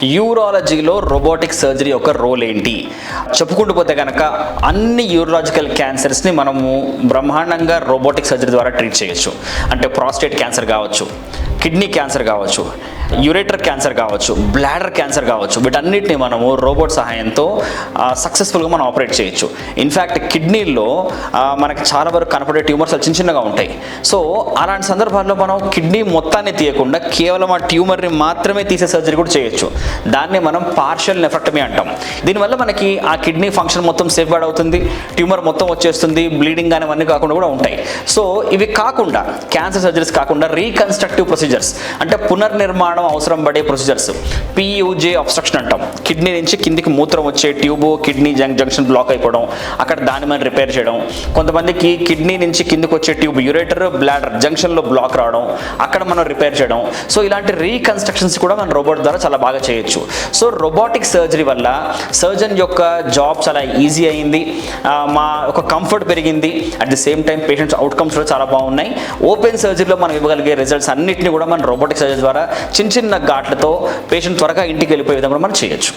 యూరాలజీలో robotic surgery యొక్క role ఏంటి చెప్పుకుంటూ పోతే కనుక అన్ని యూరాలజికల్ క్యాన్సర్స్ని మనము బ్రహ్మాండంగా రోబోటిక్ సర్జరీ ద్వారా ట్రీట్ చేయొచ్చు. అంటే ప్రాస్టేట్ క్యాన్సర్ కావచ్చు, కిడ్నీ క్యాన్సర్ కావచ్చు, యూరేటర్ క్యాన్సర్ కావచ్చు, బ్లాడర్ క్యాన్సర్ కావచ్చు, వీటన్నిటిని మనము రోబోట్ సహాయంతో సక్సెస్ఫుల్గా మనం ఆపరేట్ చేయొచ్చు. ఇన్ఫ్యాక్ట్ కిడ్నీల్లో మనకి చాలా వరకు కనపడే ట్యూమర్స్ చిన్న చిన్నగా ఉంటాయి. సో అలాంటి సందర్భాల్లో మనం కిడ్నీ మొత్తాన్ని తీయకుండా కేవలం ఆ ట్యూమర్ని మాత్రమే తీసే సర్జరీ కూడా చేయొచ్చు. దాన్ని మనం పార్షియల్ నెఫ్రెక్టమీ అంటాం. దీనివల్ల మనకి ఆ కిడ్నీ ఫంక్షన్ మొత్తం సేఫ్ గార్డ్ అవుతుంది, ట్యూమర్ మొత్తం వచ్చేస్తుంది, బ్లీడింగ్ కానీ అవన్నీ కాకుండా కూడా ఉంటాయి. సో ఇవి కాకుండా క్యాన్సర్ సర్జరీస్ కాకుండా రీకన్స్ట్రక్టివ్ ప్రొసీజర్స్ అంటే పునర్నిర్మాణం అవసరం పడే ప్రొసీజర్స్, పియూజే అబ్స్ట్రక్షన్ అంటాం. కిడ్నీ నుంచి కిందికి మూత్రం వచ్చే ట్యూబ్ కిడ్నీ జంక్షన్ బ్లాక్ అయిపోవడం, అక్కడ దాన్ని మనం రిపేర్ చేయడం. కొంతమందికి కిడ్నీ నుంచి కిందికి వచ్చే ట్యూబ్ యూరేటర్ బ్లాడర్ జంక్షన్లో బ్లాక్ రావడం, అక్కడ మనం రిపేర్ చేయడం. సో ఇలాంటి రీకన్స్ట్రక్షన్స్ కూడా మనం రోబోట్ ద్వారా చాలా బాగా చేయొచ్చు. సో రోబోటిక్ సర్జరీ వల్ల సర్జన్ యొక్క జాబ్ చాలా ఈజీ అయింది, మా ఒక కంఫర్ట్ పెరిగింది, at the same time patients outcomes కూడా చాలా బాగున్నాయి. ఓపెన్ సర్జరీలో మనం ఇవ్వగలిగే రిజల్ట్స్ అన్నింటినీ కూడా మనం రోబోటిక్ సర్జరీ ద్వారా చిన్న చిన్న ఘాట్లతో పేషెంట్ త్వరగా ఇంటికి వెళ్ళిపోయే విధంగా మనం చేయొచ్చు.